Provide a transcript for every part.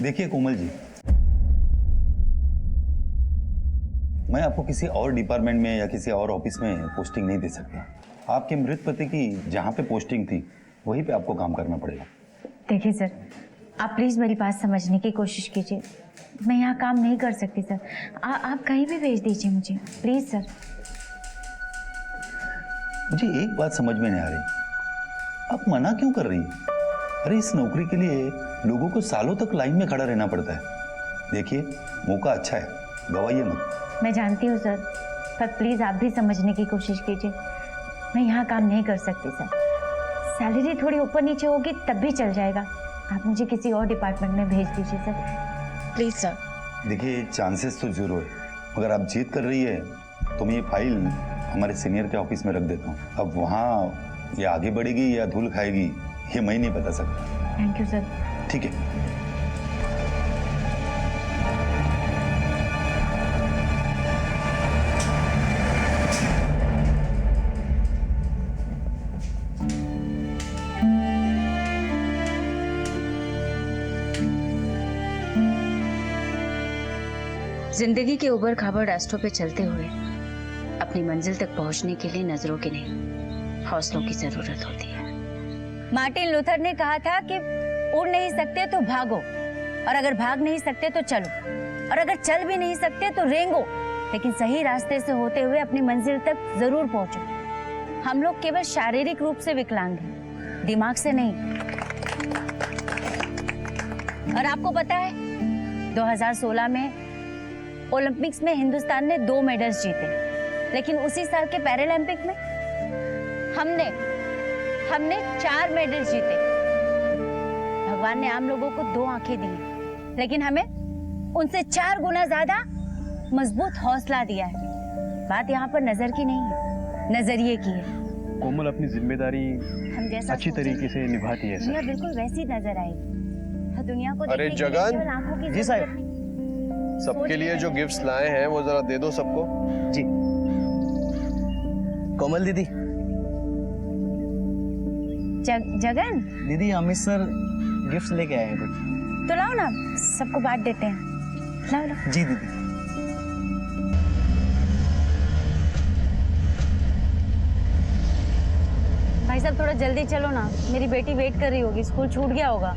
देखिए कोमल जी, मैं आपको किसी और डिपार्टमेंट में या किसी और ऑफिस में पोस्टिंग नहीं दे सकता। आपके मृत पति की जहाँ पे पोस्टिंग थी वहीं पे आपको काम करना पड़ेगा। देखिए सर, आप प्लीज मेरी बात समझने की कोशिश कीजिए। मैं यहाँ काम नहीं कर सकती सर। आप कहीं भी भेज दीजिए मुझे, प्लीज सर। मुझे एक बात समझ में नहीं आ रही, आप मना क्यों कर रही है? अरे इस नौकरी के लिए लोगों को सालों तक लाइन में खड़ा रहना पड़ता है। देखिए मौका अच्छा है, गवाइए मत। मैं जानती हूँ सर, पर प्लीज आप भी समझने की कोशिश कीजिए। मैं यहाँ काम नहीं कर सकती सर। सैलरी थोड़ी ऊपर नीचे होगी तब भी चल जाएगा। आप मुझे किसी और डिपार्टमेंट में भेज दीजिए सर, प्लीज सर। देखिए चांसेस तो जरूर है, अगर आप जीत कर रही है तो मैं ये फाइल हमारे सीनियर के ऑफिस में रख देता हूँ। अब वहाँ ये आगे बढ़ेगी या धूल खाएगी ये मैं नहीं बता सकता। Thank you sir. ठीक है। जिंदगी के उबड़ खाबड़ रास्तों पे चलते हुए अपनी मंजिल तक पहुंचने के लिए नजरों की नहीं, हौसलों की जरूरत होती है। मार्टिन लूथर ने कहा था कि उड़ नहीं सकते तो भागो, और अगर भाग नहीं सकते तो चलो, और अगर चल भी नहीं सकते तो रेंगो, लेकिन सही रास्ते से होते हुए अपनी मंजिल तक जरूर पहुंचो। हम लोग केवल शारीरिक रूप से विकलांग हैं, दिमाग से नहीं। और आपको पता है 2016 में ओलंपिक्स में हिंदुस्तान ने 2 मेडल्स जीते, लेकिन उसी साल के पैरालंपिक में हमने 4 मेडल्स जीते। भगवान ने आम लोगों को 2 आंखें दी, लेकिन हमें उनसे 4 गुना ज्यादा मजबूत हौसला दिया है। बात यहाँ पर नजर की नहीं है, नजरिए की है। कोमल अपनी जिम्मेदारी हम जैसा अच्छी तरीके से निभाती है दुनिया सर। बिल्कुल वैसी नजर आएगी। हर दुनिया को अरे देखने के लिए जगन। केवल आंखों की जी जरूरत साहब। नहीं। सबके लिए जो गिफ्ट्स लाए हैं वो जरा दे दो सबको। जी। कोमल दीदी, जगन, दीदी अमित सर गिफ्ट्स लेके आए हैं कुछ। तो लाओ ना, सबको बांट देते हैं। लाओ लाओ। जी दीदी। भाई साहब थोड़ा जल्दी चलो ना, मेरी बेटी वेट कर रही होगी, स्कूल छूट गया होगा।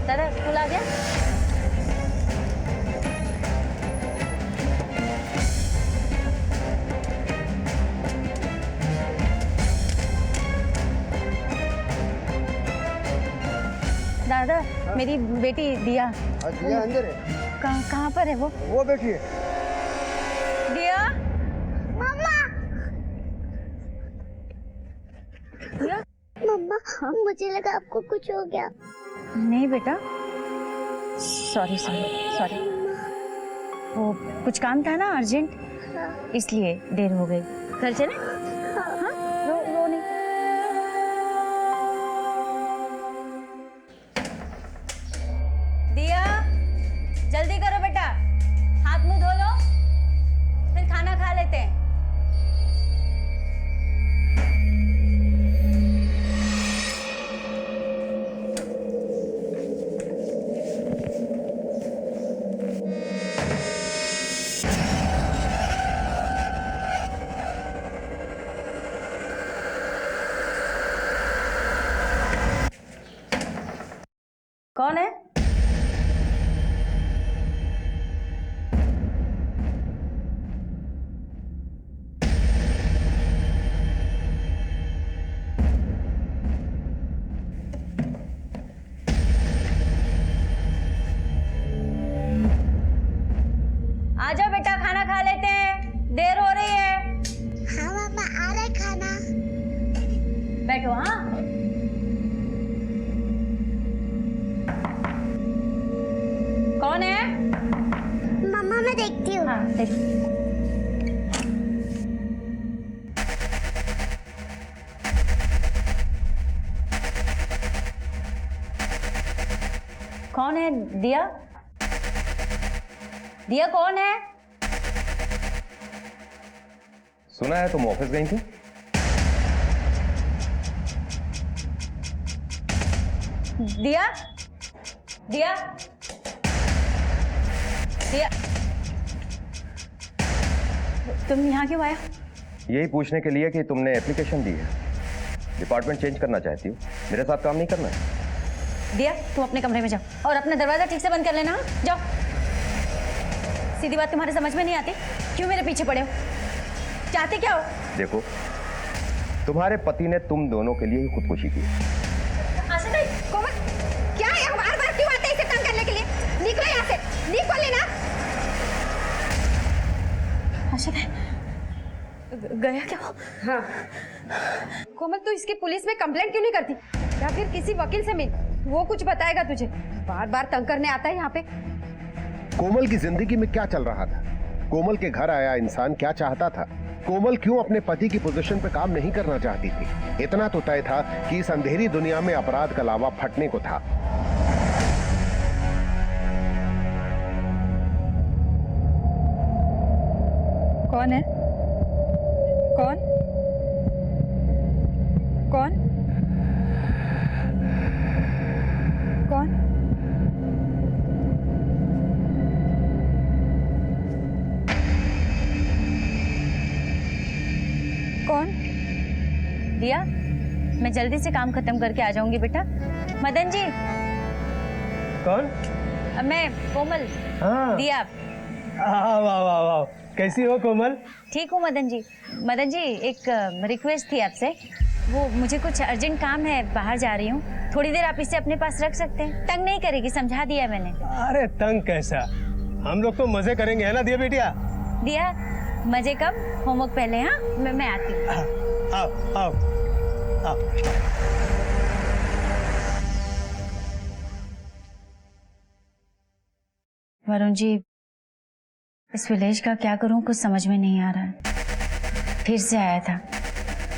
दादा स्कूल आ गया? दादा मेरी बेटी दिया। दिया अंदर है। कहाँ पर है वो बैठी है। दिया। मम्मा। दिया। मम्मा, मुझे लगा आपको कुछ हो गया। नहीं बेटा, सॉरी सॉरी सॉरी, वो कुछ काम था ना अर्जेंट, इसलिए देर हो गई। घर चले? हाँ, रो नहीं। दिया जल्दी करो बेटा, हाथ मुंह धो लो, फिर खाना खा लेते हैं। कौन है? आ जाओ बेटा, खाना खा लेते हैं, देर हो रही है। हाँ मम्मा, आ रहा है खाना। बैठो। हाँ, कौन है? दे रही हूँ। कौन है? दिया? दिया कौन है? सुना है तुम ऑफिस गई थी? दिया? दिया? दिया? तुम यहाँ क्यों आया? यही पूछने के लिए कि तुमने एप्लीकेशन दी है, डिपार्टमेंट चेंज करना चाहती हो, मेरे साथ काम नहीं करना है। दिया, तुम अपने कमरे में जाओ और अपना दरवाजा ठीक से बंद कर लेना। हाँ? जाओ। सीधी बात तुम्हारे समझ में नहीं आती? क्यों मेरे पीछे पड़े हो? चाहते क्या हो? देखो, तुम्हारे पति ने तुम दोनों के लिए ही खुदकुशी की। आशा नहीं, कोमल, क्या है? हम बार-बार क्यों आते हैं इसे तंग करने के लिए? निकलो यहाँ से, निकलो लेना। आशा नहीं, गया क्या वो? हाँ। कोमल, तू इसकी पुलिस में कंप्लेंट क्यों नहीं करती? या फिर किसी वकील से मिल, वो कुछ बताएगा तुझे। बार बार तंग करने आता है यहाँ पे। कोमल की जिंदगी में क्या चल रहा था? कोमल के घर आया इंसान क्या चाहता था? कोमल क्यों अपने पति की पोजीशन पे काम नहीं करना चाहती थी? इतना तो तय था कि इस अंधेरी दुनिया में अपराध का लावा फटने को था। कौन है? कौन? कौन? कौन? कौन? दिया, मैं जल्दी से काम खत्म करके आ जाऊंगी बेटा। मदन जी। कौन? मैं कोमल। हाँ। दिया। वाह वाह वाह वाह, कैसी हो कोमल? ठीक हूँ मदन जी। मदन जी, एक रिक्वेस्ट थी आपसे। वो मुझे कुछ अर्जेंट काम है, बाहर जा रही हूँ, थोड़ी देर आप इसे अपने पास रख सकते हैं? तंग नहीं करेगी, समझा दिया मैंने। अरे तंग कैसा, हम लोग तो मजे करेंगे, है ना दिया बेटिया? दिया, मजे कब, होमवर्क पहले। हाँ, मैं आती हूँ। आओ आओ आओ। वरुण जी, इस विलेज का क्या करूं, कुछ समझ में नहीं आ रहा है। फिर से आया था,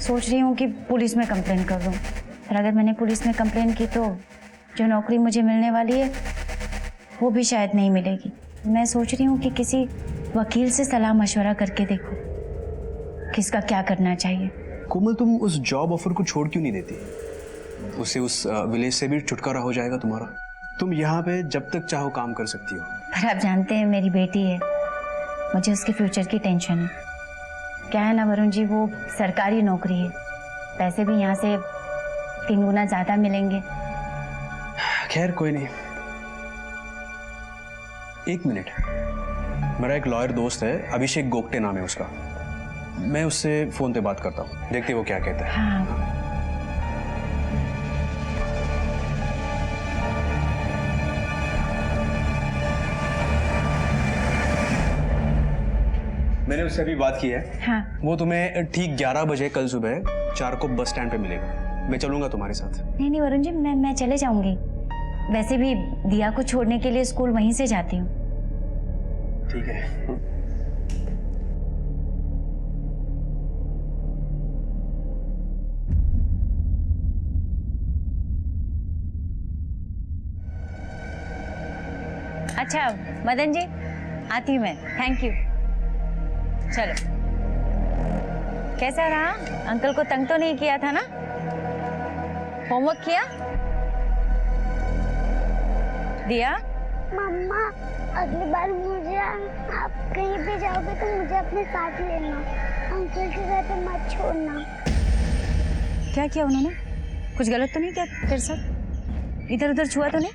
सोच रही हूँ कि पुलिस में कंप्लेन कर दूं, पर अगर मैंने पुलिस में कंप्लेन की तो जो नौकरी मुझे मिलने वाली है वो भी शायद नहीं मिलेगी। मैं सोच रही हूँ कि किसी वकील से सलाह मशवरा करके देखूं किसका क्या करना चाहिए। कोमल, तुम उस जॉब ऑफर को छोड़ क्यों नहीं देती? उससे उस विलेज से भी छुटकारा हो जाएगा तुम्हारा। तुम यहाँ पे जब तक चाहो काम कर सकती हो। पर आप जानते हैं, मेरी बेटी है, मुझे उसके फ्यूचर की टेंशन है। क्या है ना वरुण जी, वो सरकारी नौकरी है, पैसे भी यहाँ से 3 गुना ज्यादा मिलेंगे। खैर कोई नहीं, 1 मिनट। मेरा एक लॉयर दोस्त है, अभिषेक गोगटे नाम है उसका, मैं उससे फोन पे बात करता हूँ, देखते वो क्या कहता है। हाँ। मैंने उससे अभी बात की है। हाँ। वो तुम्हें ठीक 11 बजे कल सुबह 4 को बस स्टैंड पे मिलेगा। मैं चलूंगा तुम्हारे साथ। नहीं वरुण जी, मैं चले जाऊंगी। वैसे भी दिया को छोड़ने के लिए स्कूल वहीं से जाती हूँ। ठीक है। अच्छा मदन जी, आती हूँ मैं। Thank you. चलो। कैसा रहा? अंकल को तंग तो नहीं किया था ना? होमवर्क किया? दिया? मम्मा, अगली बार मुझे आप कहीं भी जाओगे तो मुझे अपने साथ लेना। अंकल के घर पे मत छोड़ना। क्या किया उन्होंने? कुछ गलत तो नहीं किया तेरे साथ? इधर उधर छुआ तो नहीं?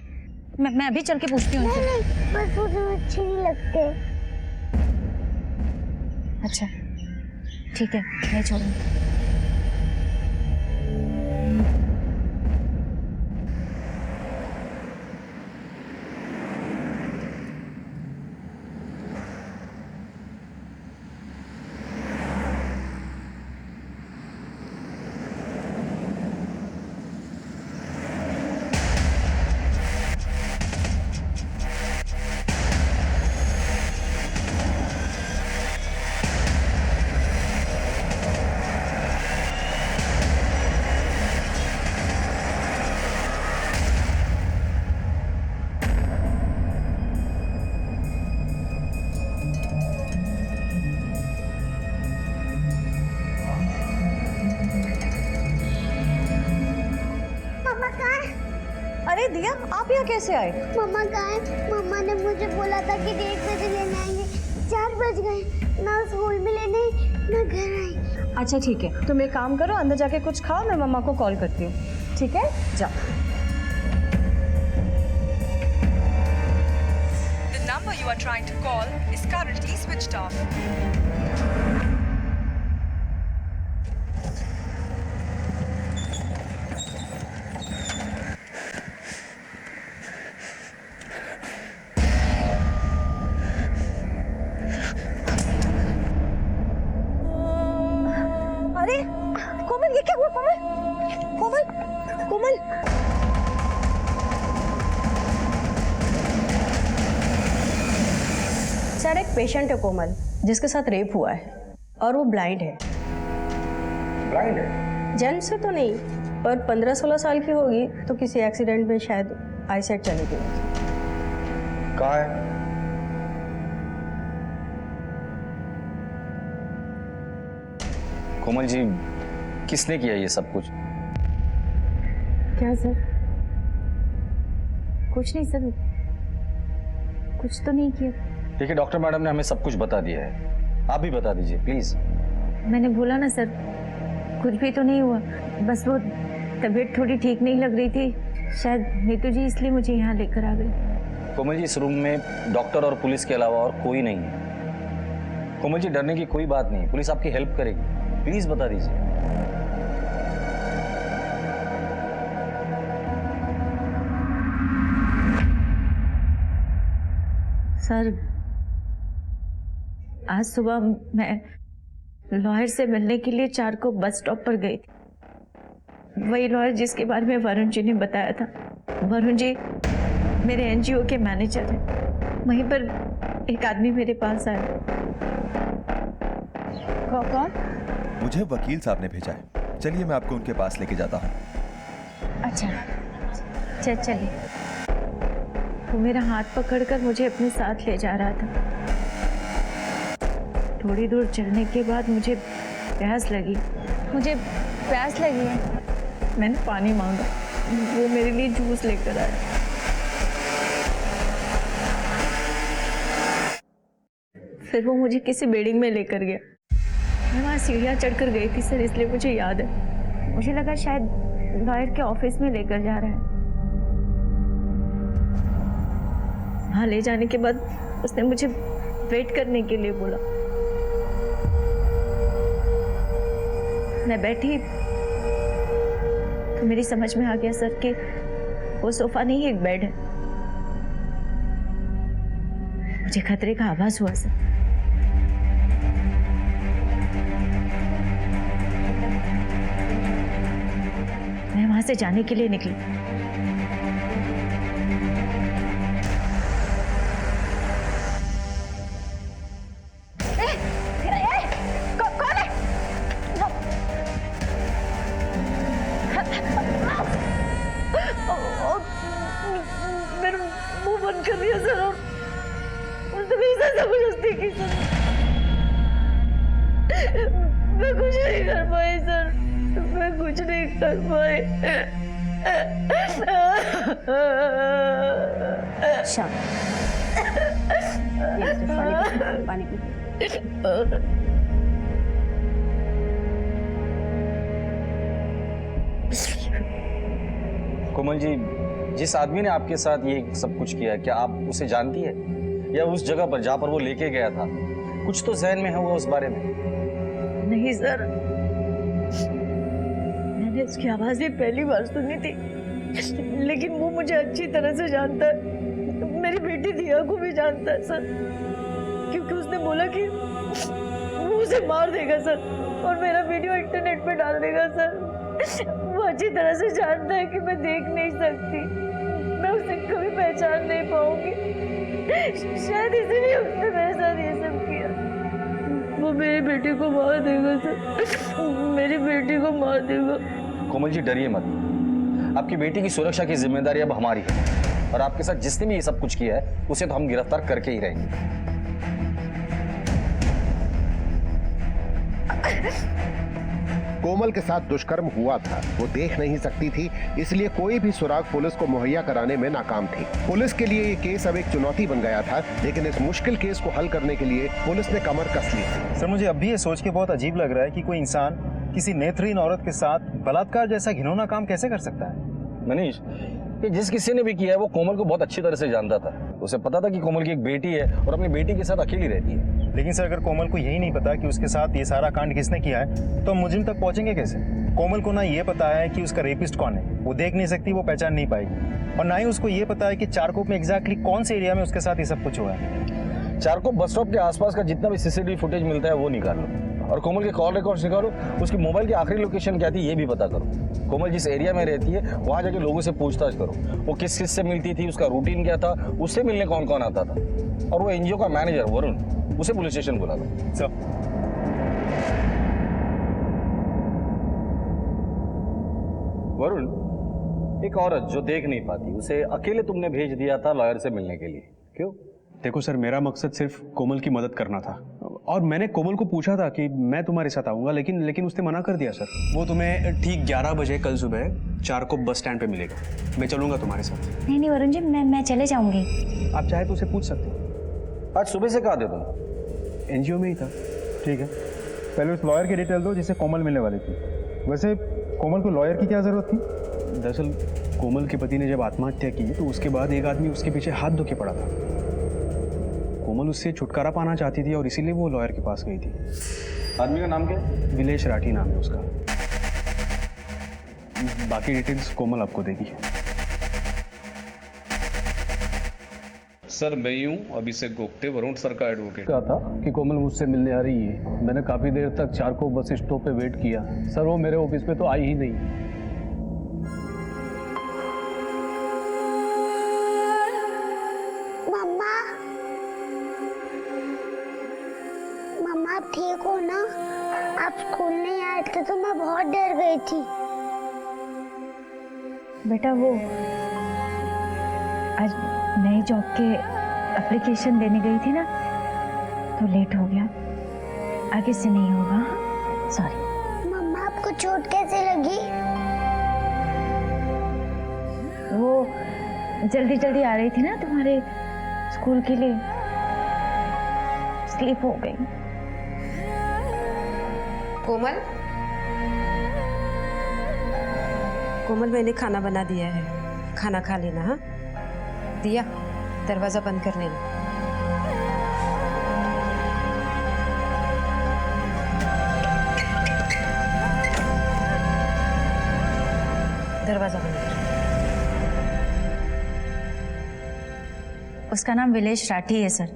मैं अभी चल के पूछती हूँ। नहीं नहीं, बस मुझे अच्छे नहीं लगते। अच्छा ठीक है, मैं छोड़ूंगी। अरे दिया, आप यहाँ कैसे आए? मम्मा कहाँ है? मम्मा ने मुझे बोला था कि 1:30 बजे लेने आएंगे। 4 बज गए, ना स्कूल में लेने ना घर आए। अच्छा ठीक है, तुम एक काम करो, अंदर जाके कुछ खाओ, मैं मम्मा को कॉल करती हूँ। ठीक है, जाओ। The number you are trying to call is currently switched off. अरे कोमल, ये क्या हुआ? कोमल, कोमल, कोमल। सर, एक पेशेंट है कोमल, जिसके साथ रेप हुआ है और वो ब्लाइंड है। ब्लाइंड है? जन्म से तो नहीं, पर 15-16 साल की होगी तो किसी एक्सीडेंट में शायद आईसाइट चली गई। कहाँ है? कोमल जी, किसने किया ये सब कुछ? क्या सर? कुछ नहीं सर, कुछ तो नहीं किया। देखिए डॉक्टर मैडम ने हमें सब कुछ बता दिया है, आप भी बता दीजिए प्लीज। मैंने बोला ना सर, कुछ भी तो नहीं हुआ, बस वो तबीयत थोड़ी ठीक नहीं लग रही थी, शायद नीतू जी इसलिए मुझे यहाँ लेकर आ गई। कोमल जी, इस रूम में डॉक्टर और पुलिस के अलावा और कोई नहीं है। कोमल जी, डरने की कोई बात नहीं, पुलिस आपकी हेल्प करेगी, प्लीज बता दीजिए। सर, आज सुबह मैं लॉयर से मिलने के लिए 4 को बस स्टॉप पर गई थी। वही लॉयर जिसके बारे में वरुण जी ने बताया था। वरुण जी मेरे एनजीओ के मैनेजर हैं। वहीं पर एक आदमी मेरे पास आया। कौन? मुझे वकील साहब ने भेजा है। चलिए मैं आपको उनके पास लेके जाता हूँ। अच्छा, चलिए। वो मेरा हाथ पकड़कर मुझे अपने साथ ले जा रहा था। थोड़ी दूर चलने के बाद मुझे प्यास लगी है। मैंने पानी मांगा, वो मेरे लिए जूस लेकर आया। फिर वो मुझे किसी बिल्डिंग में लेकर गया। मैं वहाँ सीढ़ियाँ चढ़कर गई थी सर, इसलिए मुझे याद है। मुझे लगा शायद लॉयर के ऑफिस में लेकर जा रहा है। वहाँ ले जाने के बाद उसने मुझे वेट करने के लिए बोला। मैं बैठी तो मेरी समझ में आ गया सर कि वो सोफा नहीं, एक बेड है। मुझे खतरे का आभास हुआ सर। मैं वहां से जाने के लिए निकली। कौन है? मेरा मुंह बंद कर दिया सर, और उसने मेरे साथ जबरदस्ती की सर। मैं कुछ नहीं कर पाई सर, मैं कुछ नहीं कर पाई। पानी पी। कोमल जी, जिस आदमी ने आपके साथ ये सब कुछ किया, क्या आप उसे जानती है? या उस जगह पर जहाँ पर वो लेके गया था, कुछ तो ज़हन में होगा उस बारे में? नहीं सर, मैंने उसकी आवाज भी पहली बार सुनी थी, लेकिन वो मुझे अच्छी तरह से जानता है। मेरी बेटी दिया को भी जानता है सर, क्योंकि उसने बोला कि वो उसे मार देगा सर, और मेरा वीडियो इंटरनेट पे डाल देगा सर। वो अच्छी तरह से जानता है कि मैं देख नहीं सकती, मैं उसे कभी पहचान नहीं पाऊंगी। शायद इसीलिए उसने मेरे साथ ये सब किया। वो मेरी बेटी को मार देगा सर, मेरी बेटी को मार देगा। कोमल जी, डरिए मत, आपकी बेटी की सुरक्षा की जिम्मेदारी अब हमारी है, और आपके साथ जिसने भी ये सब कुछ किया है उसे तो हम गिरफ्तार करके ही रहेंगे। कोमल के साथ दुष्कर्म हुआ था वो देख नहीं सकती थी, इसलिए कोई भी सुराग पुलिस को मुहैया कराने में नाकाम थी। पुलिस के लिए ये केस अब एक चुनौती बन गया था, लेकिन इस मुश्किल केस को हल करने के लिए पुलिस ने कमर कस ली थी। सर मुझे अब भी ये सोच के बहुत अजीब लग रहा है कि कोई इंसान किसी नेत्रहीन औरत के साथ बलात्कार जैसा घिनौना काम कैसे कर सकता है। मनीष, ये जिस किसी ने भी किया है वो कोमल को बहुत अच्छी तरह से जानता था। उसे पता था कि कोमल की एक बेटी है और अपनी बेटी के साथ अकेली रहती है। लेकिन सर अगर कोमल को यही नहीं पता कि उसके साथ ये सारा कांड किसने किया है तो हम मुजरिम तक पहुंचेंगे कैसे। कोमल को ना ये पता है कि उसका रेपिस्ट कौन है, वो देख नहीं सकती, वो पहचान नहीं पाएगी, और ना ही उसको ये पता है कि चारकोप में एग्जैक्टली कौन से एरिया में उसके साथ ये सब कुछ हुआ है। चारकोप बस स्टॉप के आसपास का जितना भी सीसीटीवी फुटेज मिलता है वो निकालो और कोमल के कॉल रिकॉर्ड्स निकालो। उसकी मोबाइल की आखिरी लोकेशन क्या थी ये भी पता करो। कोमल जिस एरिया में रहती है वहाँ जाके लोगों से पूछताछ करो, वो किस किस से मिलती थी, उसका रूटीन क्या था, उससे मिलने कौन कौन आता था, और वो एनजीओ का मैनेजर वरुण, उसे पुलिस स्टेशन बुला लो। वरुण, एक औरत जो देख नहीं पाती उसे अकेले तुमने भेज दिया था लॉयर से मिलने के लिए, क्यों? देखो सर, मेरा मकसद सिर्फ कोमल की मदद करना था, और मैंने कोमल को पूछा था कि मैं तुम्हारे साथ आऊंगा, लेकिन उसने मना कर दिया सर। वो तुम्हें ठीक 11 बजे कल सुबह चारकोप बस स्टैंड पे मिलेगा। मैं चलूंगा तुम्हारे साथ। नहीं वरुण जी, मैं चले जाऊंगी। आप चाहे तो उसे पूछ सकते हो। आज सुबह से कहा दे तुम? एनजीओ में ही था। ठीक है, पहले उस लॉयर की डिटेल दो जिससे कोमल मिलने वाली थी। वैसे कोमल को लॉयर की क्या जरूरत थी? दरअसल कोमल के पति ने जब आत्महत्या की तो उसके बाद एक आदमी उसके पीछे हाथ धो के पड़ा था। कोमल उससे छुटकारा पाना चाहती थी और इसीलिए वो लॉयर के पास गई थी। आदमी का नाम क्या है? विलेश राठी नाम है उसका। बाकी डिटेल्स कोमल आपको देगी। सर मैं यूं अभिषेक गोप्ते, वरुण सर का एडवोकेट। कहा था कि कोमल मुझसे मिलने आ रही है। मैंने काफी देर तक चारकोप बस स्टॉप पे वेट किया। सर वो मेरे ऑफिस पे तो आई ही नहीं। मम्मा, मम्मा आप ठीक हो ना? आप स्कूल नहीं आए थे तो मैं बहुत डर गई थी। बेटा वो आज नई जॉब के एप्लीकेशन देने गई थी ना, तो लेट हो गया। आगे से नहीं होगा, सॉरी। मम्मा आपको चोट कैसे लगी? वो जल्दी जल्दी आ रही थी ना तुम्हारे स्कूल के लिए, स्लिप हो गई। कोमल, कोमल मैंने खाना बना दिया है, खाना खा लेना। हाँ दिया, दरवाजा बंद कर लेना। दरवाजा बंद कर। उसका नाम विलेश राठी है सर।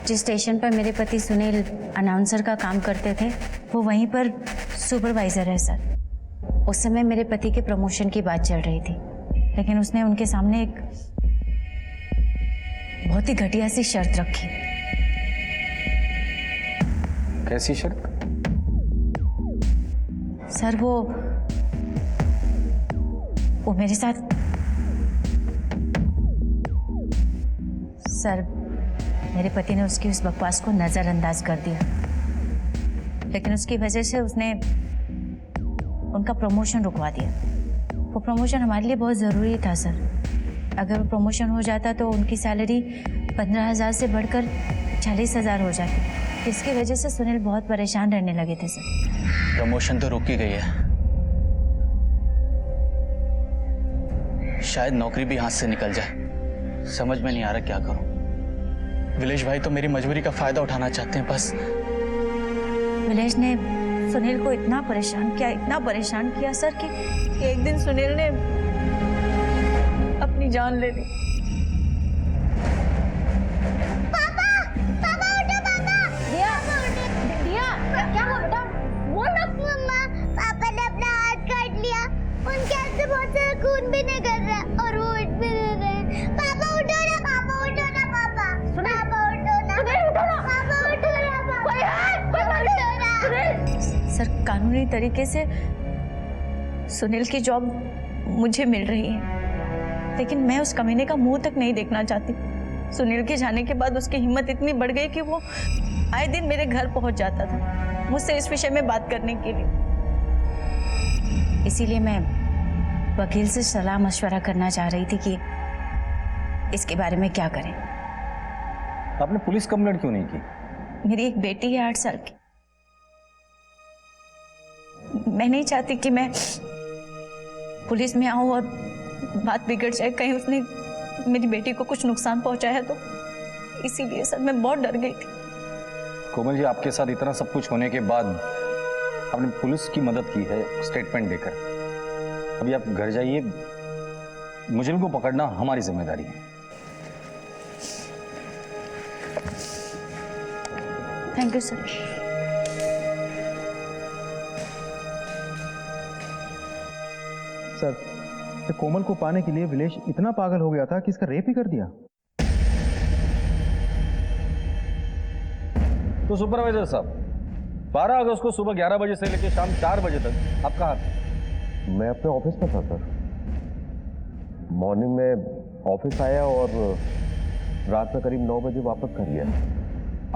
जिस स्टेशन पर मेरे पति सुनील अनाउंसर का काम करते थे वो वहीं पर सुपरवाइजर है सर। उस समय मेरे पति के प्रमोशन की बात चल रही थी, लेकिन उसने उनके सामने एक बहुत ही घटिया सी शर्त रखी। कैसी शर्त? सर वो मेरे साथ, सर मेरे पति ने उसकी उस बकवास को नजरअंदाज कर दिया, लेकिन उसकी वजह से उसने उनका प्रमोशन रुकवा दिया। वो प्रमोशन हमारे लिए बहुत ज़रूरी था सर। अगर वो प्रमोशन हो जाता तो उनकी सैलरी 15,000 से बढ़कर 40,000 हो जाती। इसकी वजह से सुनील बहुत परेशान रहने लगे थे सर। प्रमोशन तो रुक ही गई है, शायद नौकरी भी हाथ से निकल जाए। समझ में नहीं आ रहा क्या करूं। विलेश भाई तो मेरी मजबूरी का फायदा उठाना चाहते हैं बस। विलेश ने सुनील को इतना परेशान किया सर कि एक दिन सुनील ने अपनी जान ले ली। पापा, पापा उठो पापा। दिया, दिया, क्या हुआ बेटा? वो मम्मा, पापा ने अपना हाथ काट लिया। उनके हाथ से बहुत सारा खून भी निकल रहा है और वो उठ भी नहीं रहे। पापा उठो ना, पापा उठो ना, पापा। पापा उठो ना, उठो ना, पापा उठो ना, पापा उठो ना। सर कानूनी तरीके से सुनील की जॉब मुझे मिल रही है, लेकिन मैं उस कमीने का मुंह तक नहीं देखना चाहती। सुनील के जाने के बाद उसकी हिम्मत इतनी बढ़ गई कि वो आए दिन मेरे घर पहुंच जाता था। मुझसे इस विषय में बात करने के लिए। इसीलिए मैं वकील से सलाह मशवरा करना चाह रही थी कि इसके बारे में क्या करें। आपने पुलिस कंप्लेंट क्यों नहीं की? मेरी एक बेटी है 8 साल की। मैं नहीं चाहती कि मैं पुलिस में आऊं और बात बिगड़ जाए, कहीं उसने मेरी बेटी को कुछ नुकसान पहुंचाया तो। इसीलिए सर मैं बहुत डर गई थी। कोमल जी, आपके साथ इतना सब कुछ होने के बाद आपने पुलिस की मदद की है स्टेटमेंट देकर। अभी आप घर जाइए, मुजरिम को पकड़ना हमारी जिम्मेदारी है। Thank you sir. सर, तो कोमल को पाने के लिए विलेश इतना पागल हो गया था कि इसका रेप ही कर दिया। तो सुपरवाइजर साहब, 12 अगस्त को सुबह 11 बजे से लेकर शाम 4 बजे तक आप कहाँ थे? मैं अपने ऑफिस में था सर। मॉर्निंग में ऑफिस आया और रात में करीब 9 बजे वापस घर गया।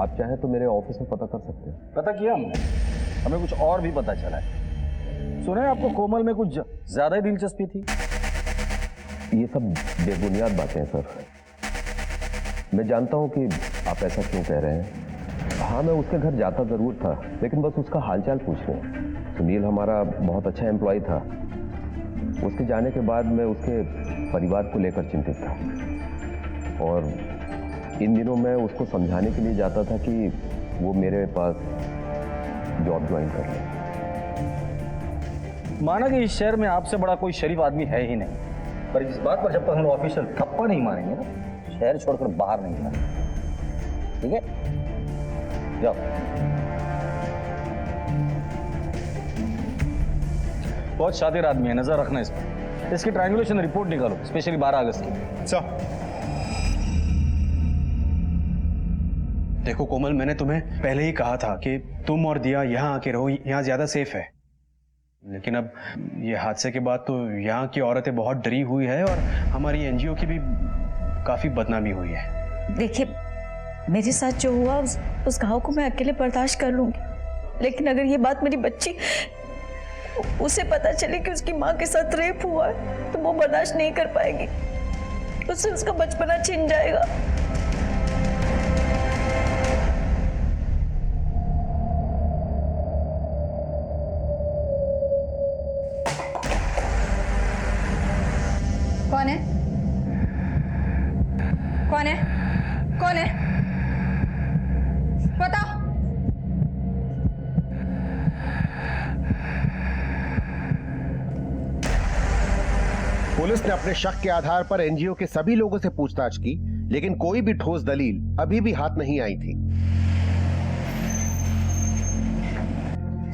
आप चाहें तो मेरे ऑफिस में पता कर सकते हैं। पता किया हमने, हमें कुछ और भी पता चला है। सुने आपको कोमल में कुछ ज्यादा ही दिलचस्पी थी। ये सब बेबुनियाद बातें हैं सर। मैं जानता हूं कि आप ऐसा क्यों कह रहे हैं। हाँ, मैं उसके घर जाता जरूर था, लेकिन बस उसका हालचाल पूछने। सुनील हमारा बहुत अच्छा एम्प्लॉय था। उसके जाने के बाद मैं उसके परिवार को लेकर चिंतित था और इन दिनों मैं उसको समझाने के लिए जाता था कि वो मेरे पास जॉब ज्वाइन कर ले। माना कि इस शहर में आपसे बड़ा कोई शरीफ आदमी है ही नहीं, पर इस बात पर जब तक हम लोग ऑफिशियल थप्पड़ नहीं मारेंगे ना, शहर छोड़कर बाहर नहीं जाना। ठीक है, जाओ। बहुत शातिर आदमी है, नजर रखना इस पर। इसकी ट्रायंगुलेशन रिपोर्ट निकालो, स्पेशली 12 अगस्त की। देखो कोमल, मैंने तुम्हें पहले ही कहा था कि तुम और दिया यहाँ आके रहो, यहाँ ज्यादा सेफ है। लेकिन अब ये हादसे के बाद तो यहाँ की औरतें बहुत डरी हुई है और हमारी एनजीओ की भी काफी बदनामी हुई है। देखिए, मेरे साथ जो हुआ उस घाव को मैं अकेले बर्दाश्त कर लूंगी, लेकिन अगर ये बात मेरी बच्ची उसे पता चले कि उसकी माँ के साथ रेप हुआ है तो वो बर्दाश्त नहीं कर पाएगी। उससे उसका बचपना छिन जाएगा। कौन है? कौन है? कौन है? बताओ। पुलिस ने अपने शक के आधार पर एनजीओ के सभी लोगों से पूछताछ की, लेकिन कोई भी ठोस दलील अभी भी हाथ नहीं आई थी।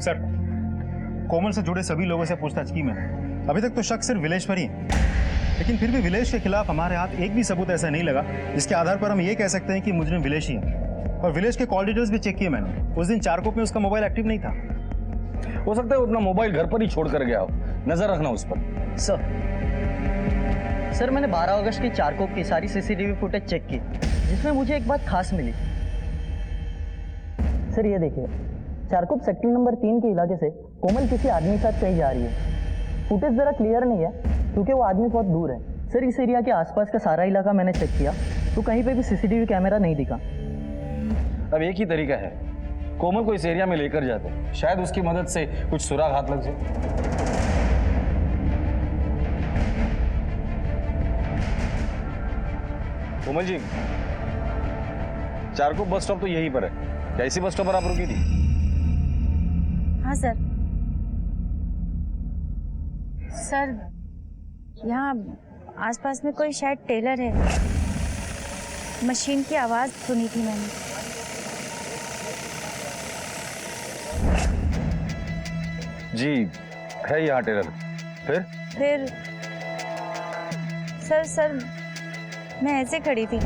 सर, कोमल से जुड़े सभी लोगों से पूछताछ की मैंने। अभी तक तो शक सिर्फ विलेश पर ही है, लेकिन फिर भी विलेश के खिलाफ हमारे हाथ एक भी सबूत ऐसा नहीं लगा जिसके आधार पर हम ये कह सकते हैं कि मुजरिम विलेश ही है। और विलेश के कॉल डिटेल्स भी चेक किए मैंने। उस दिन चारकोप में उसका मोबाइल एक्टिव नहीं था। हो सकता है वो अपना मोबाइल घर पर ही छोड़ कर गया हो, नजर रखना उस पर। सर, मैंने 12 अगस्त की चारकोप की सारी सीसीटीवी फुटेज चेक की, जिसमें मुझे एक बात खास मिली। सर ये देखिए, चारकोप सेक्टर नंबर 3 के इलाके से कोमल किसी आदमी के साथ कहीं जा रही है। फुटेज जरा क्लियर नहीं है क्योंकि वो आदमी बहुत दूर है। सर, इस एरिया के आसपास का सारा इलाका मैंने चेक किया तो कहीं पे भी सीसीटीवी कैमरा नहीं दिखा। अब एक ही तरीका है, कोमल को इस एरिया में लेकर जाते, शायद उसकी मदद से कुछ सुराग हाथ लग जाए। कोमल जी, चारकोप बस स्टॉप तो यहीं पर है, क्या इसी बस स्टॉप पर आप रुकी थी? हाँ सर। सर, यहाँ आसपास में कोई शायद टेलर है। मशीन की आवाज सुनी थी मैंने। जी है यहाँ टेलर। फिर सर मैं ऐसे खड़ी थी,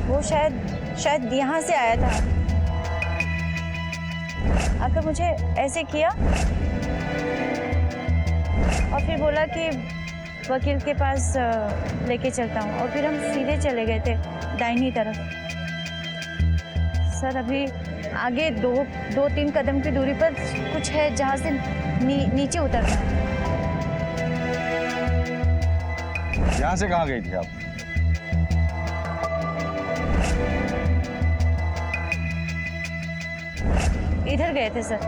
वो शायद यहाँ से आया था, आकर मुझे ऐसे किया और फिर बोला कि वकील के पास लेके चलता हूँ, और फिर हम सीधे चले गए थे दाहिनी तरफ। सर, आगे दो तीन कदम की दूरी पर कुछ है जहाँ से नीचे उतरना है। यहाँ से कहाँ गई थी आप? इधर गए थे सर।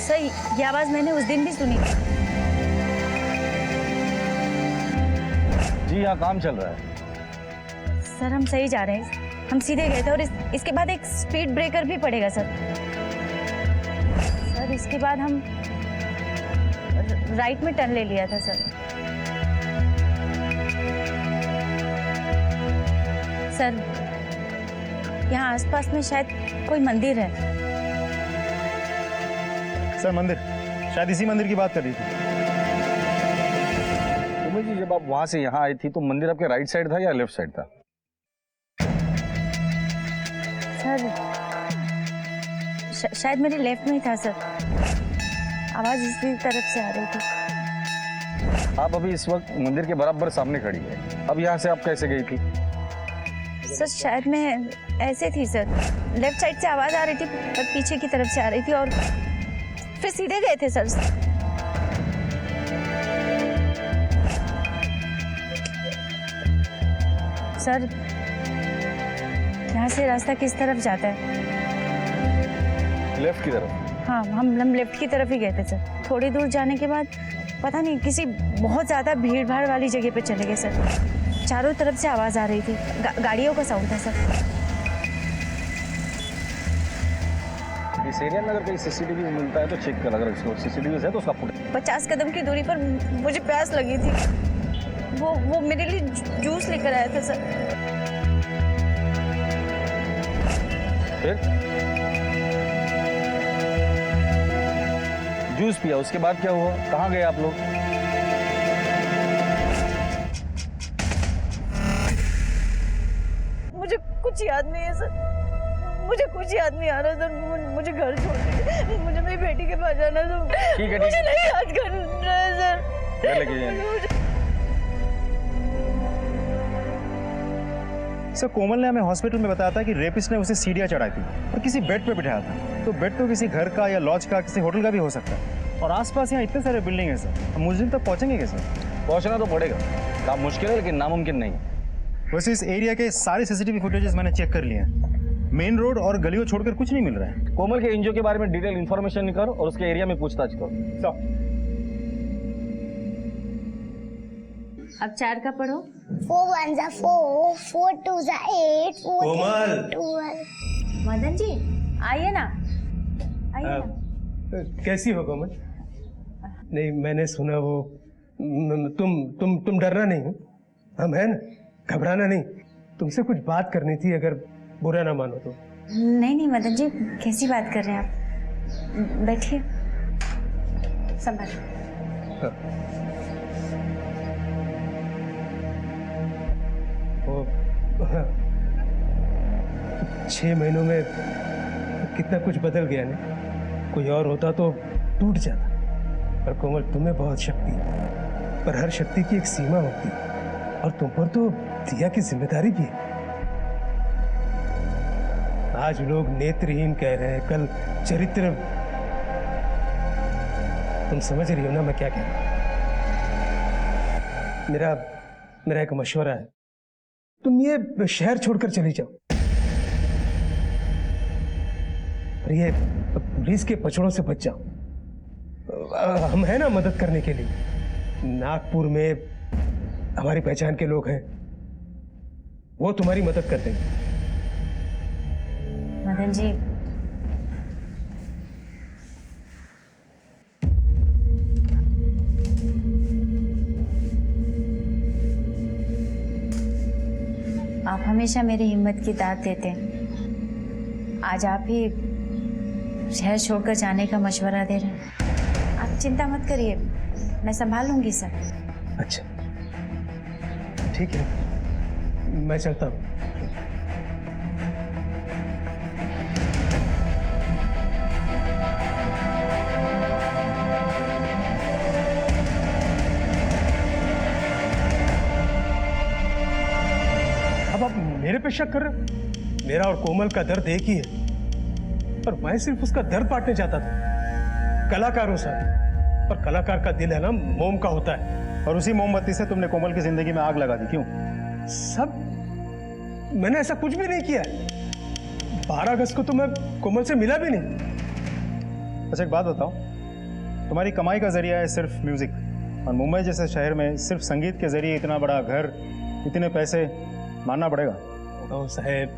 सर ये आवाज मैंने उस दिन भी सुनी थी। जी यहाँ काम चल रहा है। सर हम सही जा रहे हैं, हम सीधे गए थे और इसके बाद एक स्पीड ब्रेकर भी पड़ेगा सर। सर इसके बाद हम राइट में टर्न ले लिया था सर। सर यहाँ आसपास में शायद कोई मंदिर है। सर मंदिर, शायद इसी मंदिर की बात कर रही थी। कोमल जी जब आप वहां से यहाँ आई थी तो मंदिर आपके राइट साइड था या लेफ्ट साइड था? सर शायद मेरे लेफ्ट में ही था सर। आवाज इसी तरफ से आ रही थी। आप अभी इस वक्त मंदिर के बराबर सामने खड़ी है। अब यहाँ से आप कैसे गई थी? सर शायद मैं ऐसे थी सर, लेफ्ट साइड से आवाज आ रही थी पर पीछे की तरफ से आ रही थी और फिर सीधे गए थे सर। सर यहाँ से रास्ता किस तरफ जाता है? लेफ्ट की तरफ। हाँ हम लेफ्ट की तरफ ही गए थे सर। थोड़ी दूर जाने के बाद पता नहीं किसी बहुत ज्यादा भीड़ भाड़ वाली जगह पे चले गए सर। चारों तरफ से आवाज आ रही थी, गाड़ियों का साउंड था सर। इस एरिया में अगर कहीं सीसीटीवी मिलता है तो चेक कर, अगर सीसीटीवी है तो उसका फुटेज। 50 कदम की दूरी पर मुझे प्यास लगी थी, वो मेरे लिए जूस लेकर आया था सर। फिर जूस पिया, उसके बाद क्या हुआ? कहाँ गए आप लोग? मुझे कुछ याद नहीं है सर, मुझे कुछ याद नहीं आ रहा सर। मुझे घर छोड़ दीजिए, मुझे मेरी बेटी के पास जाना सर। ठीक है, मुझे नहीं याद कर रहा है सर। घर लेके जाएंगे। सर कोमल ने हमें हॉस्पिटल में बताया था कि रेपिस्ट ने उसे सीढ़ियाँ चढ़ाई थी और किसी बेड पे बिठाया था। तो बेड तो किसी घर का या लॉज का, किसी होटल का भी हो सकता है। और आसपास यहाँ इतने सारे बिल्डिंग है सर, हम मुझे तक पहुँचेंगे कैसे? पहुँचना तो पड़ेगा, काम मुश्किल है लेकिन नामुमकिन नहीं है। वैसे इस एरिया के सारे सीसीटीवी फुटेजेस मैंने चेक कर लिए हैं। मेन रोड और गलियों छोड़कर कुछ नहीं मिल रहा है। कोमल के एनजीओ के बारे में डिटेल इन्फॉर्मेशन निकालो और उसके एरिया में पूछताछ करो। अब 4 का पढ़ो। 4 1 4, 4 2 8, 4 कोमल। 12। मदन जी आइए ना, आइए ना। कैसी हो कोमल? नहीं मैंने सुना वो तुम डरना नहीं, हम हैं ना, घबराना नहीं। तुमसे कुछ बात करनी थी, अगर बुरा ना मानो तो। नहीं मदन जी, कैसी बात कर रहे हैं आप? बैठिए, संभाल। हाँ। हाँ। 6 महीनों में कितना कुछ बदल गया ना। कोई और होता तो टूट जाता। पर कोमल तुम्हें बहुत शक्ति है, पर हर शक्ति की एक सीमा होती है और तुम पर तो दिया की जिम्मेदारी भी है। आज लोग नेत्रहीन कह रहे हैं, कल चरित्र। तुम समझ रही हो ना मैं क्या कह रहा हूं? मेरा एक मशवरा है, तुम ये शहर छोड़कर चली जाओ और ये पुलिस के पछड़ों से बच जाओ। हम हैं ना मदद करने के लिए। नागपुर में हमारी पहचान के लोग हैं, वो तुम्हारी मदद कर देंगे। मदन जी, आप हमेशा मेरी हिम्मत की दाद देते हैं। आज आप ही शहर छोड़कर जाने का मशवरा दे रहे हैं। आप चिंता मत करिए, मैं संभाल लूंगी सर। अच्छा ठीक है, मैं चलता हूँ। अब पे शक कर रहे हो? मेरा और कोमल का दर्द एक ही है, पर मैं सिर्फ उसका दर्द बांटने चाहता था। कलाकार हूं सर, और कलाकार का दिल है ना मोम का होता है। और उसी मोमबत्ती से तुमने कोमल की जिंदगी में आग लगा दी, क्यों? सब मैंने ऐसा कुछ भी नहीं किया। 12 अगस्त को तो मैं कोमल से मिला भी नहीं। अच्छा एक बात बताओ, तुम्हारी कमाई का जरिया है सिर्फ म्यूजिक, और मुंबई जैसे शहर में सिर्फ संगीत के जरिए इतना बड़ा घर, इतने पैसे, मानना पड़ेगा। ओ साहेब,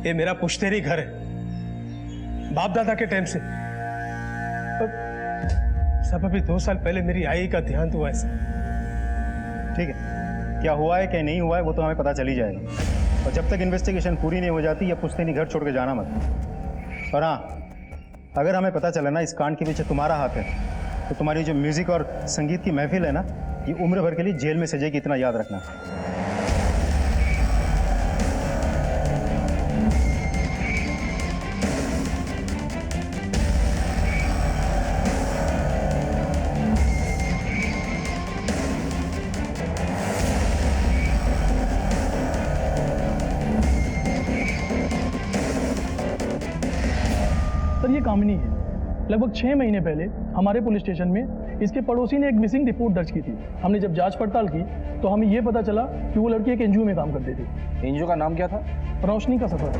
ये मेरा पुश्तैनी घर है, बाप दादा के टाइम से। सब अभी 2 साल पहले मेरी आई का देहांत हुआ है। ठीक है, क्या हुआ है क्या नहीं हुआ है वो तो हमें पता चल ही जाएगा, और जब तक इन्वेस्टिगेशन पूरी नहीं हो जाती, या पुश्तैनी घर छोड़ के जाना मत। और हाँ, अगर हमें पता चला ना इस कांड के पीछे तुम्हारा हाथ है, तो तुम्हारी जो म्यूजिक और संगीत की महफिल है ना, ये उम्र भर के लिए जेल में सजेगी, इतना याद रखना। सर ये कामिनी है। लगभग 6 महीने पहले हमारे पुलिस स्टेशन में इसके पड़ोसी ने एक मिसिंग रिपोर्ट दर्ज की थी। हमने जब जांच पड़ताल की तो हमें यह पता चला कि वो लड़की एक एनजीओ में काम करती थी। एनजीओ का नाम क्या था? रोशनी का सफर।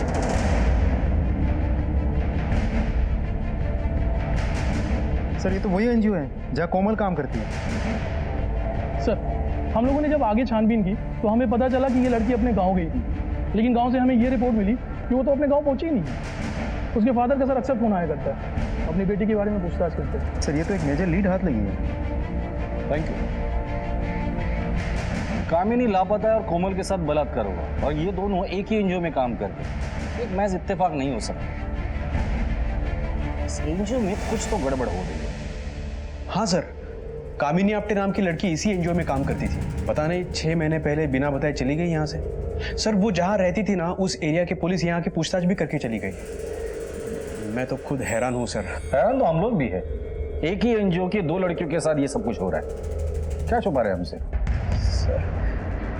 सर ये तो वही एनजीओ है जहाँ कोमल काम करती है। सर हम लोगों ने जब आगे छानबीन की तो हमें पता चला कि ये लड़की अपने गाँव गई थी, लेकिन गाँव से हमें ये रिपोर्ट मिली कि वो तो अपने गाँव पहुंची ही नहीं। उसके फादर का सर अक्सर फोन आया करता है, अपनी बेटी के बारे में पूछताछ करते हैं। सर ये तो एक मेजर लीड हाथ लगी है। Thank you. कामिनी लापता है और कोमल के साथ बलात्कार हुआ, और ये दोनों एक ही एनजीओ में काम करते हैं। एक महज इत्तेफाक नहीं हो सकता। इस एनजीओ में कुछ तो गड़बड़ हो रही है। हाँ सर, कामिनी आप्टे नाम की लड़की इसी एनजीओ में काम करती थी। पता नहीं 6 महीने पहले बिना बताए चली गई यहाँ से। सर वो जहाँ रहती थी ना, उस एरिया के पुलिस यहाँ की पूछताछ भी करके चली गई। मैं तो खुद हैरान हूँ सर। हैरान तो हम लोग भी है। एक ही एनजीओ की 2 लड़कियों के साथ ये सब कुछ हो रहा है, क्या छुपा रहे हैं हमसे? सर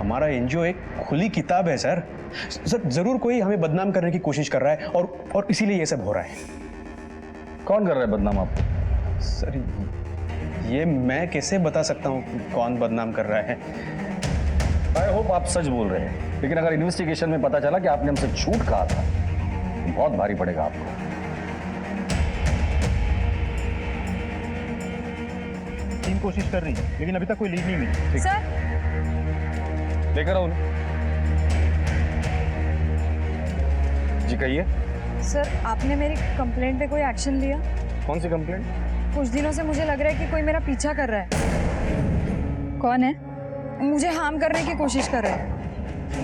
हमारा एनजीओ एक खुली किताब है सर। सर जरूर कोई हमें बदनाम करने की कोशिश कर रहा है, और इसीलिए ये सब हो रहा है। कौन कर रहा है बदनाम आपको? सर ये मैं कैसे बता सकता हूँ कौन बदनाम कर रहा है। आई होप आप सच बोल रहे हैं, लेकिन अगर इन्वेस्टिगेशन में पता चला कि आपने हमसे झूठ कहा था तो बहुत भारी पड़ेगा आपको। टीम कोशिश कर रही है, लेकिन अभी तक कोई लीड नहीं मिली। सर लेकर आओ। जी कहिए। सर आपने मेरी कंप्लेंट पे कोई एक्शन लिया? कौन सी कंप्लेंट? कुछ दिनों से मुझे लग रहा है कि कोई मेरा पीछा कर रहा है। कौन है? मुझे हार्म करने की कोशिश कर रहा है।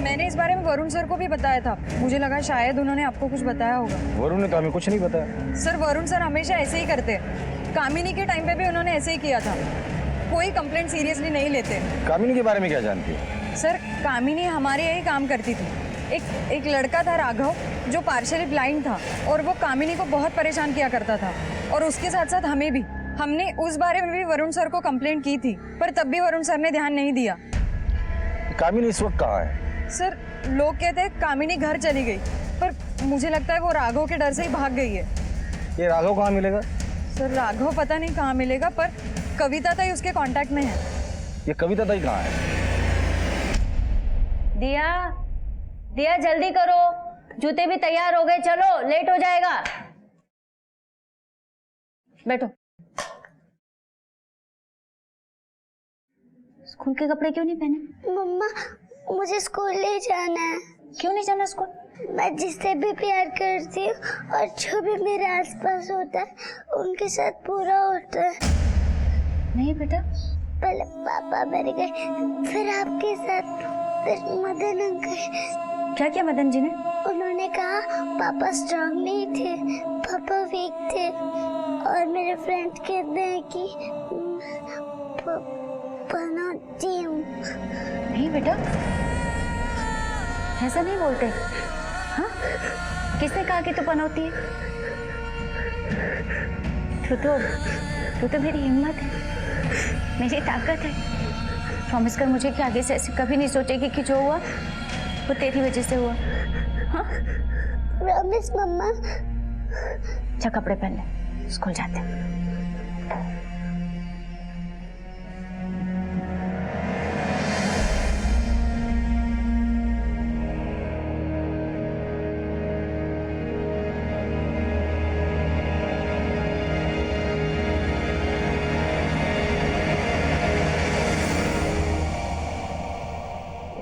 मैंने इस बारे में वरुण सर को भी बताया था। मुझे लगा शायद उन्होंने आपको कुछ बताया होगा। वरुण ने तो हमें कुछ नहीं बताया। सर वरुण सर हमेशा ऐसे ही करते हैं। कामिनी के टाइम पे भी उन्होंने ऐसे ही किया था। कोई कंप्लेंट सीरियसली नहीं लेते। कामिनी के बारे में क्या जानती है? सर कामिनी हमारे यही काम करती थी। एक लड़का था राघव, जो पार्शियली ब्लाइंड था, और वो कामिनी को बहुत परेशान किया करता था, और उसके साथ साथ हमें भी। हमने उस बारे में भी वरुण सर को कंप्लेंट की थी, पर तब भी वरुण सर ने ध्यान नहीं दिया। कामिनी इस वक्त कहाँ है? सर लोग कहते हैं कामिनी घर चली गई, पर मुझे लगता है वो राघव के डर से ही भाग गई है। ये राघव कहाँ मिलेगा? सर राघव पता नहीं कहाँ मिलेगा, पर कविता ताई उसके कांटेक्ट में है। ये कविता ताई कहाँ है? दिया दिया जल्दी करो, जूते भी तैयार हो गए, चलो लेट हो जाएगा। बैठो। स्कूल के कपड़े क्यों नहीं पहने? मम्मा मुझे स्कूल नहीं जाना है। क्यों नहीं जाना स्कूल? मैं जिससे भी प्यार करती हूँ और जो भी मेरे आसपास होता है उनके साथ पूरा होता है। नहीं बेटा। पहले पापा मर गए, फिर आपके साथ, फिर मदन अंकल। क्या किया मदन जी ने? उन्होंने कहा पापा स्ट्रांग नहीं थे, पापा वीक थे, और मेरे फ्रेंड कहते हैं कि पनौती हूँ। नहीं बेटा, ऐसा नहीं बोलते। हाँ? किसने कहा कि तू पनौती है? तू तो मेरी हिम्मत है, मेरी ताकत है। प्रॉमिस कर मुझे कि आगे से ऐसे कभी नहीं सोचेगी कि जो हुआ वो तेरी वजह से हुआ। प्रॉमिस मम्मा। अच्छा कपड़े पहन ले, स्कूल जाते हैं।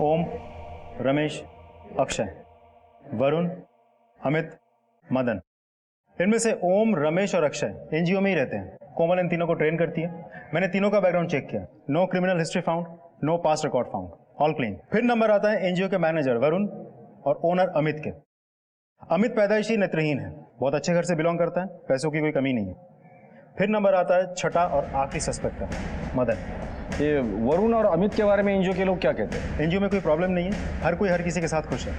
ओम, रमेश, अक्षय, वरुण, अमित, मदन, इनमें से ओम, रमेश और अक्षय एनजीओ में ही रहते हैं। कोमल इन तीनों को ट्रेन करती है। मैंने तीनों का बैकग्राउंड चेक किया, no criminal history found, no past record found, all clean. फिर नंबर आता है एनजीओ के मैनेजर वरुण और ओनर अमित के। अमित पैदाइशी नेत्रहीन है, बहुत अच्छे घर से बिलोंग करता है, पैसों की कोई कमी नहीं है। फिर नंबर आता है छठा और आखिरी सस्पेक्ट का, मदन। ये वरुण और अमित के बारे में एनजीओ के लोग क्या कहते हैं? एनजीओ में कोई प्रॉब्लम नहीं है, हर कोई हर किसी के साथ खुश है।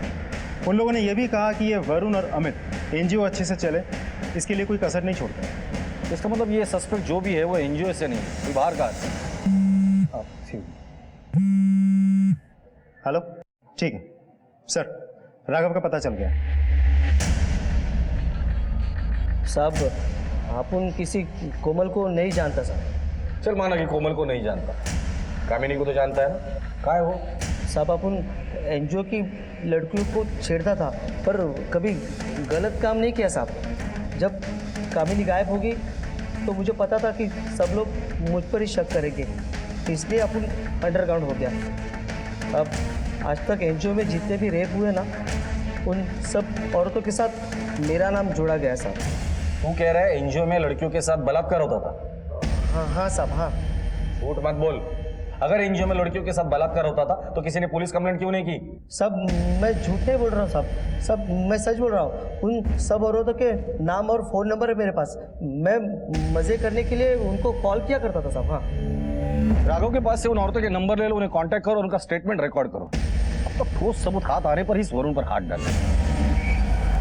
उन लोगों ने यह भी कहा कि ये वरुण और अमित एनजीओ अच्छे से चले, इसके लिए कोई कसर नहीं छोड़ते। इसका मतलब ये सस्पेक्ट जो भी है वो एनजीओ से नहीं, कोई बाहर का है। हेलो, ठीक है सर, राघव का पता चल गया। साहब आप उन किसी कोमल को नहीं जानता साहब। चल माना कि कोमल को नहीं जानता, कामिनी को तो जानता है ना, कहाँ है वो? साहब आप उन एनजीओ की लड़कियों को छेड़ता था, पर कभी गलत काम नहीं किया साहब। जब कामिनी गायब होगी तो मुझे पता था कि सब लोग मुझ पर ही शक करेंगे, इसलिए अपन अंडरग्राउंड हो गया। अब आज तक एनजीओ में जितने भी रेप हुए ना, उन सब औरतों के साथ मेरा नाम जोड़ा गया साहब। तू कह रहा है एनजीओ में लड़कियों के साथ बलात्कार होता था? हाँ साहब, हाँ। झूठ मत बोल। अगर एनजीओ में लड़कियों के साथ बलात्कार होता था तो किसी ने पुलिस कंप्लेंट क्यों नहीं की? सब मैं झूठ नहीं बोल रहा हूँ साहब, सब मैं सच बोल रहा हूँ। उन सब औरतों के नाम और फ़ोन नंबर है मेरे पास। मैं मज़े करने के लिए उनको कॉल किया करता था साहब। हाँ, राघव के पास से उन औरतों के नंबर ले लो, उन्हें कांटेक्ट करो, उनका स्टेटमेंट रिकॉर्ड करो। अब तो ठोस सबूत हाथ आने पर ही वरुण पर हाथ डालना।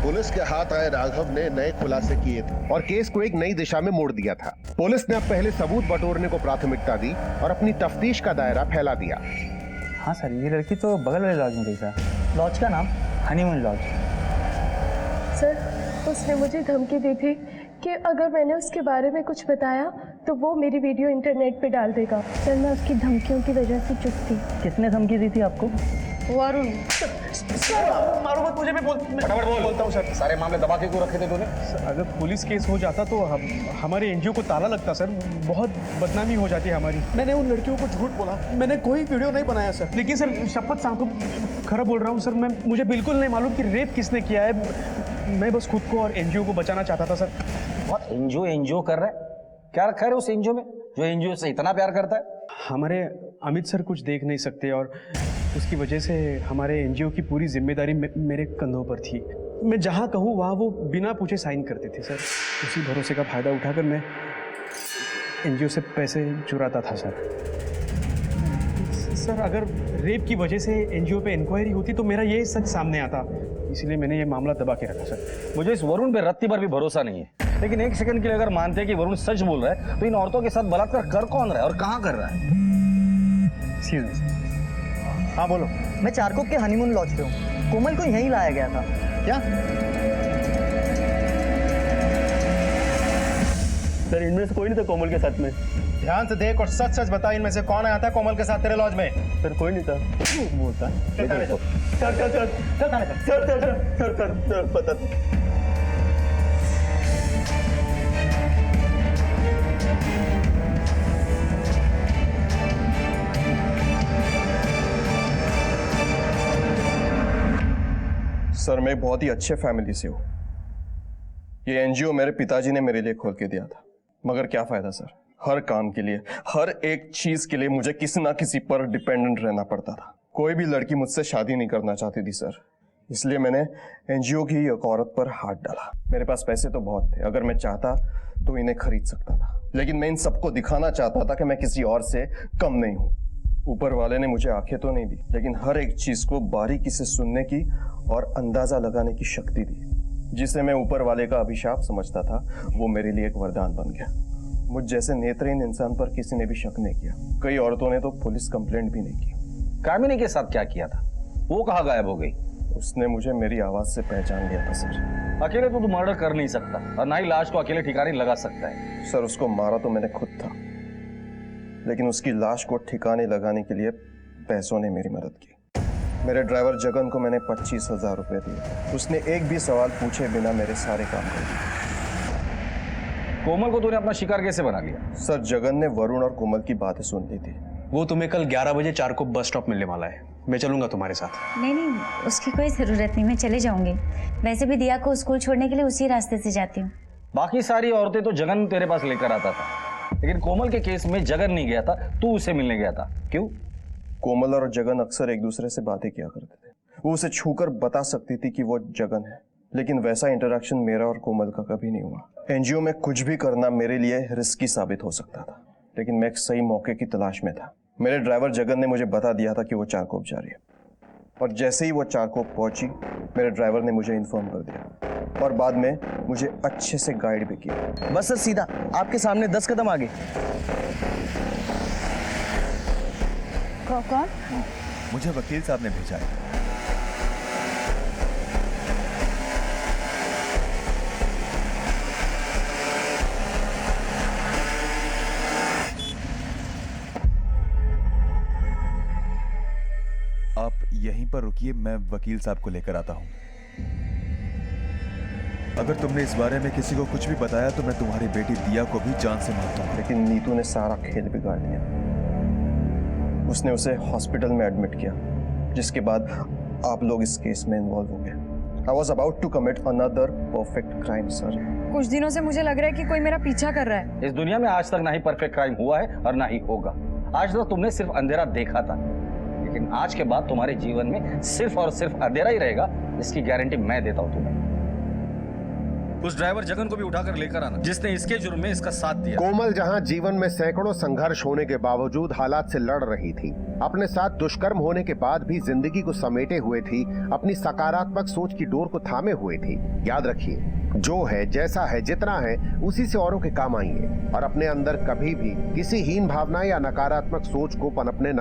पुलिस के हाथ आए राघव ने नए खुलासे किए थे और केस को एक नई दिशा में मोड़ दिया था। पुलिस ने अब पहले सबूत बटोरने को प्राथमिकता दी और अपनी तफ्तीश का दायरा फैला दिया। हाँ सर, ये लड़की तो बगल वाले लॉज में गई सर। लॉज का नाम हनीमून लॉज। सर उसने मुझे धमकी दी थी कि अगर मैंने उसके बारे में कुछ बताया तो वो मेरी वीडियो इंटरनेट पे डाल देगा। सर मैं उसकी धमकियों की वजह से चुप थी। किसने धमकी दी थी आपको? वरुण। मारो मत मुझे, मैं फटाफट बोलता हूँ सर। सारे मामले दबा के क्यों रखे थे तूने? अगर पुलिस केस हो जाता तो हमारे एनजीओ को ताला लगता सर, बहुत बदनामी हो जाती है हमारी। मैंने उन लड़कियों को झूठ बोला, मैंने कोई वीडियो नहीं बनाया सर। लेकिन सर शपथ से आपको खरा बोल रहा हूँ सर, मुझे बिल्कुल नहीं मालूम कि रेप किसने किया है। मैं बस खुद को और एनजीओ को बचाना चाहता था सर। बहुत एनजीओ कर रहा है, क्या रखा है उस एनजीओ में जो एनजीओ से इतना प्यार करता है? हमारे अमित सर कुछ देख नहीं सकते और उसकी वजह से हमारे एनजीओ की पूरी जिम्मेदारी मेरे कंधों पर थी। मैं जहाँ कहूँ वहाँ वो बिना पूछे साइन करते थे सर। उसी भरोसे का फायदा उठाकर मैं एनजीओ से पैसे चुराता था सर। सर अगर रेप की वजह से एनजीओ पे इंक्वायरी होती तो मेरा ये सच सामने आता, इसलिए मैंने ये मामला दबा के रखा सर। मुझे इस वरुण पे रत्ती भर भी भरोसा नहीं है, लेकिन एक सेकंड के लिए अगर मानते हैं कि वरुण सच बोल रहा है तो इन औरतों के साथ बलात्कार कर कौन रहा है और कहाँ कर रहा है? हाँ बोलो। मैं चारकोप के हनीमून लॉज पे हूँ। कोमल को यहीं लाया गया था। क्या? सर इनमें से कोई नहीं था कोमल के साथ में। ध्यान से देख और सच सच बता, इनमें से कौन आया था कोमल के साथ तेरे लॉज में? सर कोई नहीं था। बोलता सर पता। सर मैं बहुत ही अच्छे फैमिली से हूँ। ये एनजीओ मेरे पिताजी ने मेरे लिए खोल के दिया था, मगर क्या फायदा सर, हर काम के लिए, हर एक चीज के लिए मुझे किसी ना किसी पर डिपेंडेंट रहना पड़ता था। कोई भी लड़की मुझसे शादी नहीं करना चाहती थी सर, इसलिए मैंने एनजीओ की एक औरत पर हाथ डाला। मेरे पास पैसे तो बहुत थे, अगर मैं चाहता तो इन्हें खरीद सकता था, लेकिन मैं इन सबको दिखाना चाहता था कि मैं किसी और से कम नहीं हूँ। ऊपर वाले ने मुझे आंखें तो नहीं दी, लेकिन हर एक चीज को बारीकी से सुनने की और अंदाजा लगाने की शक्ति दी। जिसे मैं ऊपर वाले का अभिशाप समझता था वो मेरे लिए एक वरदान बन गया। मुझ जैसे नेत्रहीन इंसान पर किसी ने भी शक नहीं किया। कई औरतों ने तो पुलिस कंप्लेंट भी नहीं की। कामिनी के साथ क्या किया था? वो कहाँ गायब हो गई? उसने मुझे मेरी आवाज से पहचान लिया था सर। अकेले तो तू मर्डर कर नहीं सकता और ना ही लाश को अकेले ठिकाने लगा सकता है। सर उसको मारा तो मैंने खुद था, लेकिन उसकी लाश को ठिकाने लगाने के लिए पैसों ने मेरी मदद की। मेरे ड्राइवर जगन को मैंने 25,000 रुपए दिए। उसने एक भी सवाल पूछे बिना मेरे सारे काम कर दिए। कोमल को तूने अपना शिकार कैसे बना लिया? सर जगन ने वरुण और कोमल की बातें सुन ली थी। वो तुम्हें कल 11 बजे चारकोप बस स्टॉप मिलने वाला है। मैं चलूंगा तुम्हारे साथ। नहीं नहीं, उसकी कोई ज़रूरत नहीं, मैं चले जाऊंगी। वैसे भी दिया को स्कूल छोड़ने के लिए उसी रास्ते से जाती हूँ। बाकी सारी औरतें तो जगन तेरे पास लेकर आता था, लेकिन कोमल के केस में जगन नहीं गया था, तू उसे मिलने गया था। क्यों? कोमल और जगन अक्सर एक दूसरे से बातें किया करते थे। वो उसे छूकर बता सकती थी कि वो जगन है, लेकिन वैसा इंटरेक्शन मेरा और कोमल का कभी नहीं हुआ। एनजीओ में कुछ भी करना मेरे लिए रिस्की साबित हो सकता था, लेकिन मैं एक सही मौके की तलाश में था। मेरे ड्राइवर जगन ने मुझे बता दिया था कि वो चारकोप जा रही है, और जैसे ही वो चारकोप पहुंची मेरे ड्राइवर ने मुझे इन्फॉर्म कर दिया और बाद में मुझे अच्छे से गाइड भी किया। बस सर, सीधा आपके सामने 10 कदम आगे। कौन? मुझे वकील साहब ने भेजा है। आप यहीं पर रुकिए, मैं वकील साहब को लेकर आता हूं। अगर तुमने इस बारे में किसी को कुछ भी बताया तो मैं तुम्हारी बेटी दिया को भी जान से मार दूंगा। लेकिन नीतू ने सारा खेल बिगाड़ दिया। उसने उसे हॉस्पिटल में एडमिट किया, जिसके बाद आप लोग इस केस में इन्वॉल्व हो गए। I was about to commit another perfect crime, sir. कुछ दिनों से मुझे लग रहा है कि कोई मेरा पीछा कर रहा है। इस दुनिया में आज तक ना ही परफेक्ट क्राइम हुआ है और ना ही होगा। आज तक तुमने सिर्फ अंधेरा देखा था, लेकिन आज के बाद तुम्हारे जीवन में सिर्फ और सिर्फ अंधेरा ही रहेगा, इसकी गारंटी मैं देता हूं तुम्हें। उस ड्राइवर जगन को भी उठाकर लेकर आना, जिसने इसके जुर्म में इसका साथ दिया। कोमल जहां जीवन में सैकड़ों संघर्ष होने के बावजूद हालात से लड़ रही थी, अपने साथ दुष्कर्म होने के बाद भी जिंदगी को समेटे हुए थी, अपनी सकारात्मक सोच की डोर को थामे हुए थी। याद रखिए, जो है, जैसा है, जितना है, उसी से औरों के काम आइए और अपने अंदर कभी भी किसी हीन भावना या नकारात्मक सोच को पनपने न